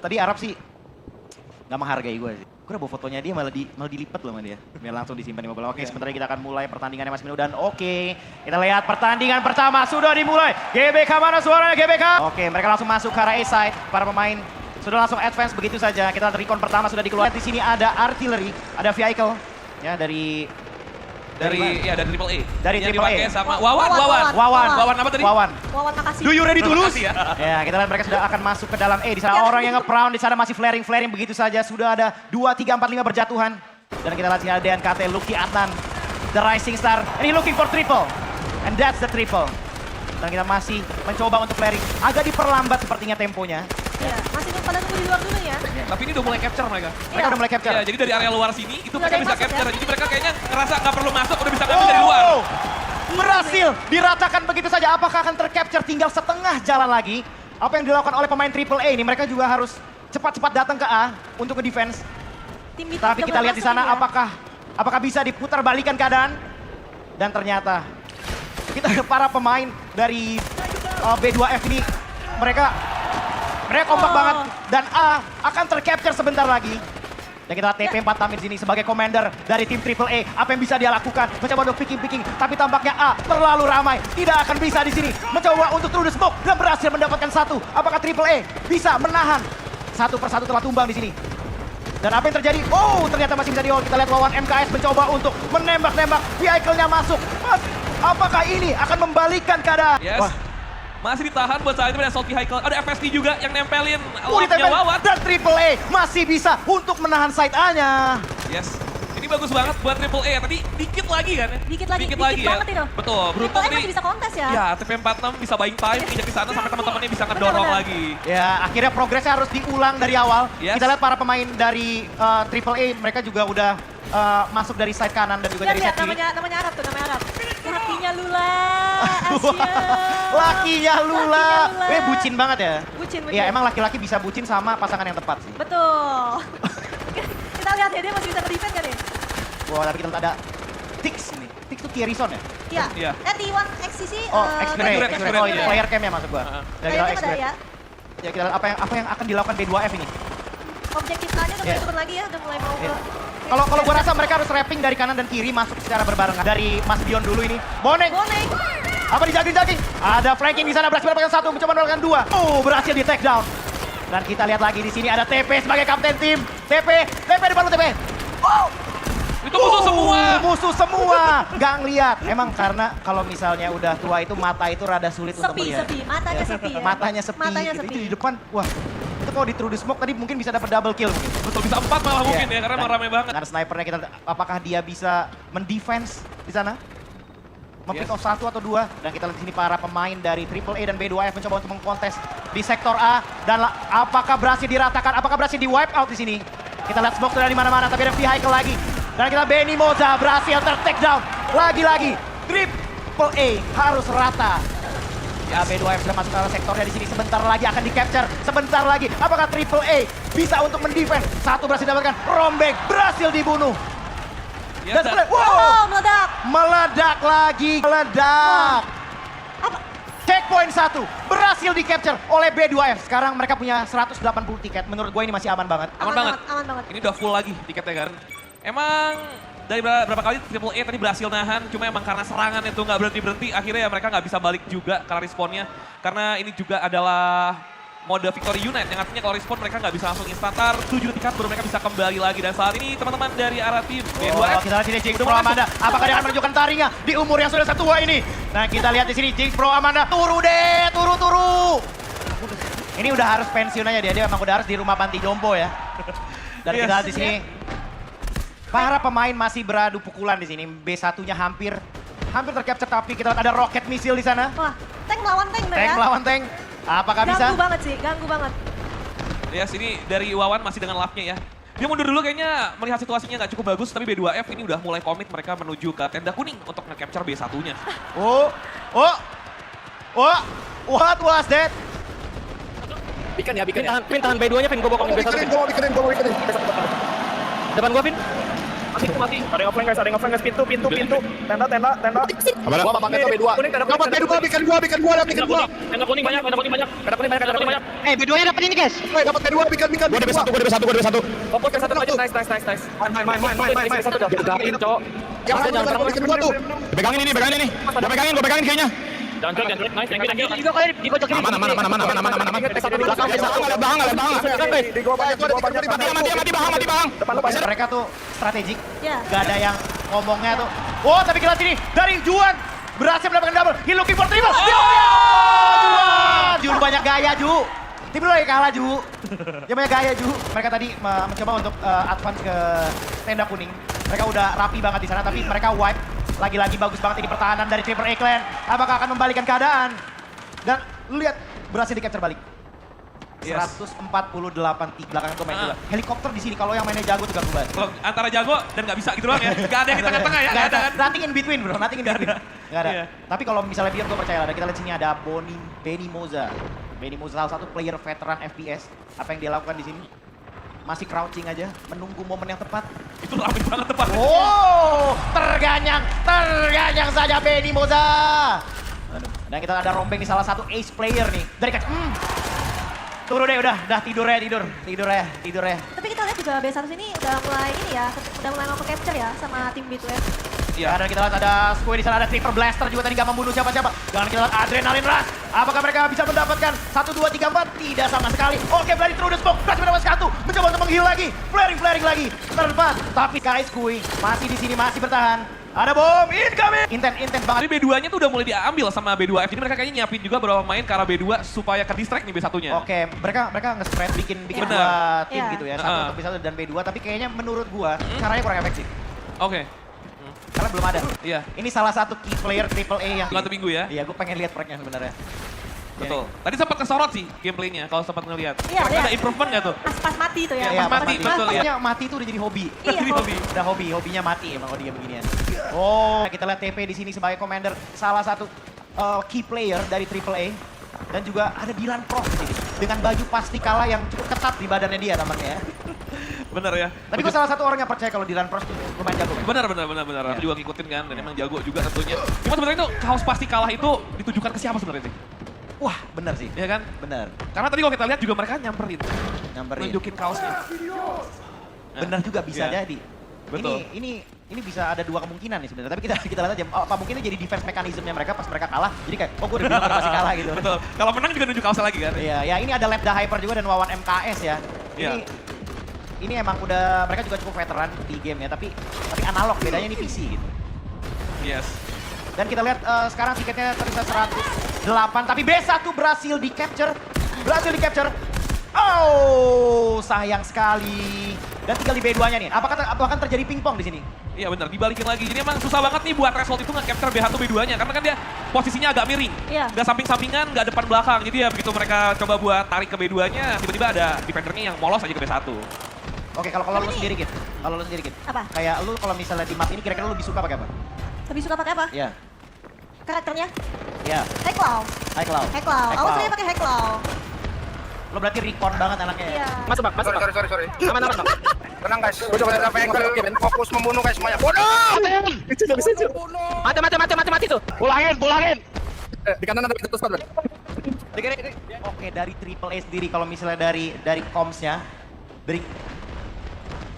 tadi Arab sih nggak menghargai gue sih. Gue udah bawa fotonya dia malah dilipet loh sama dia. Biar langsung disimpan di mobil. Oke, sebentar lagi kita akan mulai pertandingannya Mas Minu. Dan oke, kita lihat pertandingan pertama sudah dimulai. GBK mana suaranya GBK? Oke, mereka langsung masuk ke arah A-side. Para pemain sudah langsung advance begitu saja. Kita lihat recon pertama sudah dikeluarkan. Di sini ada artillery, ada vehicle. Ya, dari Triple A. Dari yang Triple A. dipakai sama Wawan apa tadi? Wawan. Wawan makasih. Do you ready to lose? Makasih ya. Ya, kita lihat mereka sudah akan masuk ke dalam Di sana orang yang nge-pround, di sana masih flaring begitu saja. Sudah ada 2, 3, 4, 5 berjatuhan. Dan kita lihat sini ada DNKT, Lucky Adnan, the rising star. And he looking for triple. And that's the triple. Dan kita masih mencoba untuk flaring. Agak diperlambat sepertinya temponya. Iya, masih pada tunggu di luar dulu ya. Tapi ini udah mulai capture mereka. Mereka udah mulai capture. Ya, jadi dari area luar sini itu Udah mereka ada yang bisa masuk, capture. ya? Jadi mereka kayaknya ngerasa nggak perlu masuk, udah bisa ngambil dari luar. Berhasil diratakan begitu saja. Apakah akan tercapture tinggal setengah jalan lagi? Apa yang dilakukan oleh pemain Triple A ini? Mereka juga harus cepat-cepat datang ke A untuk nge-defense. Tim itu Tapi udah kita lihat di masuk sana ya. apakah bisa diputar balikan keadaan. Dan ternyata kita para pemain dari B2F ini mereka kompak banget dan A akan tercapture sebentar lagi. Dan kita lihat TP4 tampil di sini sebagai commander dari tim Triple A. Apa yang bisa dia lakukan? Mencoba untuk picking, tapi tampaknya A terlalu ramai. Tidak akan bisa di sini. Mencoba untuk through the smoke dan berhasil mendapatkan satu. Apakah Triple A bisa menahan? Satu persatu telah tumbang di sini. Dan apa yang terjadi? Oh, ternyata masih bisa di-hold. Kita lihat Wawan MKS mencoba untuk menembak-nembak. Vehicle-nya masuk. Apakah ini akan membalikan keadaan? Yes. Wah. Masih ditahan buat saat itu ada assault vehicle. Ada FSD juga yang nempelin Ditempel. locknya Wawan. Dan Triple A masih bisa untuk menahan side A-nya. Yes. Ini bagus banget buat Triple A. Tadi dikit lagi kan ya? Dikit lagi ya. banget itu. Betul. Beruntung Triple A nih. masih bisa kontes ya. Ya, TP46 bisa buying time, injak di sana sampai teman-temannya bisa ngedorong Benar. lagi. Ya, akhirnya progresnya harus diulang dari awal. Yes. Kita lihat para pemain dari Triple A, mereka juga udah masuk dari side kanan dan juga dari Lihat, side kiri. namanya Arab tuh, namanya Arab. Lakinya Lula, Asia. Lakinya Lula. Bucin banget ya. Bucin. Ya, emang laki-laki bisa bucin sama pasangan yang tepat sih. Betul. Kita lihat ya, dia masih bisa defend kan ya? Wah, tapi kita lihat ada Tix ini. Tix tuh Kierison ya? Iya. Iya. T1 XCC. Oh, X-Ray. X-Ray. Oh, ini player cam ya maksud gua. Dari Kayaknya ada X-Ray. ya. Ya, kita lihat apa yang akan dilakukan B2F ini. Objektif A-nya udah mulai turun lagi ya, udah mulai mau ke... Kalau gua rasa mereka harus wrapping dari kanan dan kiri masuk secara berbarengan. Dari Mas Dion dulu ini. Boneng. Boneng. Apa dijaging-jaging? Ada flanking di sana, berhasil mendapatkan satu, mencoba mendapatkan dua. Oh, berhasil di take down. Dan kita lihat lagi di sini ada TP sebagai kapten tim. TP depan lu TP. Wow. Itu musuh semua. Musuh semua. Nggak ngeliat. Emang karena kalau misalnya udah tua itu mata itu rada sulit untuk melihat. Sepi, matanya sepi ya. Matanya sepi. Matanya gitu. sepi. Itu di depan, wah. Itu kalau di through the smoke tadi mungkin bisa dapat double kill mungkin. Betul, bisa 4 malah mungkin ya, karena emang ramai banget. Karena snipernya kita, apakah dia bisa mendefense di sana? Mempick off 1 atau 2. Dan kita lihat di sini para pemain dari Triple A dan B2F mencoba untuk mengkontes di sektor A. Dan apakah berhasil diratakan? Apakah berhasil di wipe out di sini? Kita lihat smoke sudah di mana-mana, tapi ada vehicle lagi. Dan kita Benny Moza berhasil ter-take down. Lagi-lagi Triple A harus rata. Ya, B2F sudah masuk ke arah sektornya di sini. Sebentar lagi akan di-capture. Sebentar lagi. Apakah Triple A bisa untuk mendefend? Satu berhasil didapatkan. Rombeng berhasil dibunuh. Ya, Dan sebenarnya, wow! Oh, meledak. Meledak lagi. Meledak. Apa? Checkpoint 1 berhasil di-capture oleh B2F. Sekarang mereka punya 180 tiket. Menurut gue ini masih aman banget. Aman banget. Aman banget. Ini udah full lagi tiketnya kan. Emang dari berapa kali Triple A tadi berhasil nahan, cuma emang karena serangan itu nggak berhenti-berhenti, akhirnya ya mereka nggak bisa balik juga karena respawnnya. Karena ini juga adalah mode Victory Unite, yang artinya kalau respawn mereka nggak bisa langsung instantar, 7 detik baru mereka bisa kembali lagi. Dan saat ini teman-teman dari arah tim B2F. Kita lihat sini Jinx Pro Amanda. Apakah dia akan menunjukkan taringnya di umur yang sudah setua ini? Nah, kita lihat di sini Jinx Pro Amanda. Turu deh, turu. Ini udah harus pensiun aja dia. Dia memang udah harus di rumah panti jompo ya. Dan kita lihat di sini para pemain masih beradu pukulan di sini. B1-nya hampir tercapture, tapi kita lihat ada rocket missile di sana. Wah, tank melawan tank bener Tank ya. melawan tank. Apakah bisa? Ganggu banget sih, ganggu banget. Ya sini dari Wawan masih dengan lap-nya ya. Dia mundur dulu kayaknya melihat situasinya nggak cukup bagus, tapi B2F ini udah mulai komit mereka menuju ke tenda kuning untuk nge-capture B1-nya. What was that? Pikan ya, Pin tahan B2-nya, Pin. Gue bokongin B1, Pin. Gue mau bikinin. Depan gua, Pin. Mati. Ada yang offline guys, pintu. Tenda. Gua bapak keto B2. Kuning, tenda Dapat kuning. B2, bikin gua. Tenda kuning banyak. Tenda kuning banyak. B2-nya dapat ini, guys. Woi, dapat B2, bikin. Gua ada B1. Fokus ke satu aja, nice. Main satu dah. Pegangin, cowok. Yang satu dapat bikin gua tuh. Pegangin ini. Gua pegangin kayaknya. Jangan cuek, nice. Thank you. Juga kali di pojok kiri. Mana. Belakang, di gua banyak. Mati, Bang. Depan lu banyak. Mereka tuh strategik. Iya. Gak ada yang ngomongnya tuh. Oh, tapi kita sini dari Juan berhasil mendapatkan double. He looking for triple. Juan banyak gaya, Ju. Tim lu lagi kalah, Ju. Dia banyak gaya, Ju. Mereka tadi mencoba untuk advance ke tenda kuning. Mereka udah rapi banget di sana, tapi mereka wipe. Lagi-lagi bagus banget ini pertahanan dari Triple A Clan. Apakah akan membalikan keadaan? Dan lu lihat, berhasil di-capture balik. Yes. 148 di belakang tuh main bola. Helikopter di sini kalau yang mainnya jago tuh gak bubar. Kalau antara jago dan nggak bisa gitu doang ya. Gak ada yang di tengah-tengah ya. Gak ada. kan? Nothing in between bro, nothing in between. Gak ada. Iya. Tapi kalau misalnya Bion gue percaya ada. Kita lihat sini ada Benny Moza. Benny Moza salah satu player veteran FPS. Apa yang dia lakukan di sini? Masih crouching aja, menunggu momen yang tepat. Itu rame banget tepat. Oh, terganyang saja Benny Moza. Dan kita ada rombeng di salah satu ace player nih. Dari kaki. Turun deh udah tidur ya. Tapi kita lihat juga B1 sini udah mulai ini ya, udah mulai mau capture ya sama tim B2F. Ya, dan kita lihat ada Squid di sana, ada Triple Blaster juga tadi gak membunuh siapa-siapa. Dan kita lihat Adrenaline Rush. Apakah mereka bisa mendapatkan 1, 2, 3, 4? Tidak sama sekali. Oke, Bloody through the smoke. Berhasil mendapatkan satu. Mencoba untuk meng-heal lagi. Flaring lagi. Terlepas. Tapi guys, Squid masih di sini, masih bertahan. Ada bom, incoming! Intent banget. Tapi B2-nya tuh udah mulai diambil sama B2F. Jadi mereka kayaknya nyiapin juga beberapa pemain ke arah B2 supaya ke distract nih B1-nya. Oke, mereka nge-spread bikin Bener. dua tim Iya. gitu ya. Satu untuk B1 dan B2. Tapi kayaknya menurut gua, caranya kurang efektif. Oke, Karena belum ada. iya. Ini salah satu key player Triple A yang... Satu minggu ya. Iya, gue pengen lihat perknya sebenarnya. Betul. Tadi sempat kesorot sih gameplaynya kalau sempat ngelihat. Iya, Kira-kira iya. ada improvement nggak tuh? Pas mati tuh ya. Iya, pas mati, betul, Kayaknya mati itu udah jadi hobi. Iya, Hobi. Udah hobinya mati emang kalau dia beginian. Oh, kita lihat TP di sini sebagai commander salah satu key player dari Triple A. Dan juga ada Dylan Prof di sini. Dengan baju pasti kalah yang cukup ketat di badannya dia tampaknya ya. Bener ya. Tapi gue salah satu orang yang percaya kalau Dylan Prof tuh lumayan jago. Benar. Aku juga ngikutin kan dan emang jago juga tentunya. Cuma sebenarnya itu kaos pasti kalah itu ditujukan ke siapa sebenarnya sih? Wah, bener sih. Ya kan? Bener. Karena tadi kalau kita lihat juga mereka nyamperin. Nyamperin. Nunjukin kaosnya. Bener juga bisa Iya. jadi. Betul. Ini bisa ada dua kemungkinan nih sebenarnya. Tapi kita lihat aja. Apa mungkin itu jadi defense mekanismenya mereka pas mereka kalah. Jadi kayak, oh gue udah bilang udah pasti kalah gitu. Betul. Kalau menang juga nunjuk kaosnya lagi kan? Iya, ya ini ada Lab the Hyper juga dan Wawan MKS ya. Iya. Ini emang udah mereka juga cukup veteran di game ya, tapi analog bedanya ini PC gitu. Yes. Dan kita lihat sekarang tiketnya tersisa 108, tapi B1 berhasil di-capture. Oh, sayang sekali. Dan tinggal di B2-nya nih. Apakah akan terjadi pingpong di sini? Iya benar, dibalikin lagi. Jadi emang susah banget nih buat Result itu nge-capture B1 B2-nya. Karena kan dia posisinya agak miring. Iya. Nggak samping-sampingan, nggak depan belakang. Jadi ya begitu mereka coba buat tarik ke B2-nya, tiba-tiba ada defendernya yang polos aja ke B1. Oke, kalau lu sendiri Git. Kalau lu sendiri Git. Apa? Kayak lu kalau misalnya di map ini kira-kira lu lebih suka pakai apa? Lebih suka pakai apa? Iya. Karakternya? Iya. Heklau. High Cloud. Aku sering pakai Heklau. Lo berarti recon banget anaknya ya? Iya. Masuk bang. Sorry. Aman bang. Tenang guys. Gue coba ada angle. Fokus membunuh guys semuanya. Bodoh! Bisa. Mati tuh. Pulangin. Di kanan ada pintu squad. Oke, dari Triple A sendiri kalau misalnya dari comms-nya,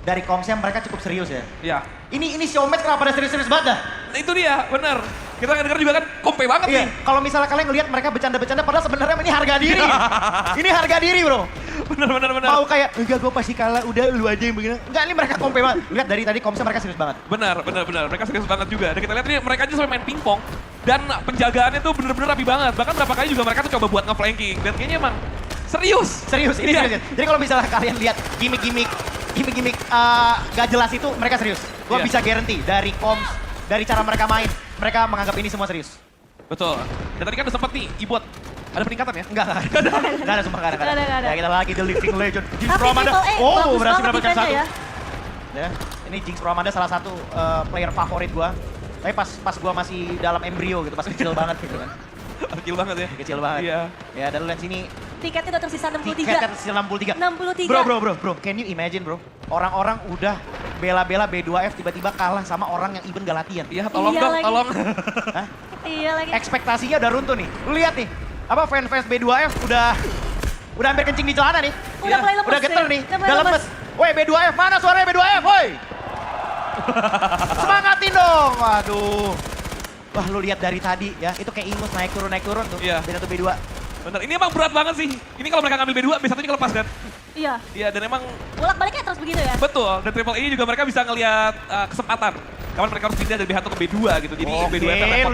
dari comms-nya mereka cukup serius ya. Iya. Ini showmatch kenapa pada serius-serius banget dah? Nah itu dia, bener. Kita denger juga kan kompe banget Iya, nih. kalau misalnya kalian ngelihat mereka bercanda-bercanda padahal sebenarnya ini harga diri. Ini harga diri, Bro. Bener. Mau kayak, enggak gue pasti kalah, udah lu aja yang begini. Enggak, ini mereka kompe banget. Lihat dari tadi comms-nya mereka serius banget. Bener. Mereka serius banget juga. Dan kita lihat nih mereka aja sampai main pingpong. Dan penjagaannya tuh bener-bener rapi banget. Bahkan berapa kali juga mereka tuh coba buat nge-flanking. Dan kayaknya emang serius. Serius, ini Iya. serius. Jadi kalau misalnya kalian lihat gimmick gak jelas itu mereka serius. Gua Iya. bisa guarantee dari comms, dari cara mereka main, mereka menganggap ini semua serius. Betul. Dan tadi kan udah sempet nih, Ibot. Ada peningkatan ya? Enggak ada. Enggak ada sumpah, enggak ada. Nggak ada. Ya kita lagi The Living Legend. Jinx Tapi Romanda. Triple A Oh, bagus berhasil banget mendapatkan defense-nya satu. ya. Ya, ini Jinx Romanda salah satu player favorit gua. Tapi pas gua masih dalam embrio gitu, pas kecil banget gitu kan. Kecil banget ya. Kecil banget. Iya. Ya, dan lu lihat sini Tiketnya udah tersisa 63. tiketnya tersisa 63. 63. Bro, can you imagine bro? Orang-orang udah bela-bela B2F tiba-tiba kalah sama orang yang even gak latihan. Iya, tolong Iya dong, lagi. tolong. Hah? Iya lagi. Ekspektasinya udah runtuh nih. Lu lihat nih, apa fans B2F udah hampir kencing di celana nih. Udah mulai lemes Udah geter nih, Udah mulai udah lemes. Woi B2F, mana suaranya B2F, woi? Semangatin dong, waduh. Wah lu lihat dari tadi ya, itu kayak ingus naik turun tuh. Iya. B1 B2. Bener, ini emang berat banget sih. Ini kalau mereka ngambil B2, B1-nya kelepas kan? Iya. Iya, dan emang Bolak-baliknya terus begitu ya. betul. Dan Triple E juga mereka bisa ngelihat kesempatan. Kapan mereka harus pindah dari B1 ke B2 gitu. Jadi Oke, B2 itu repot.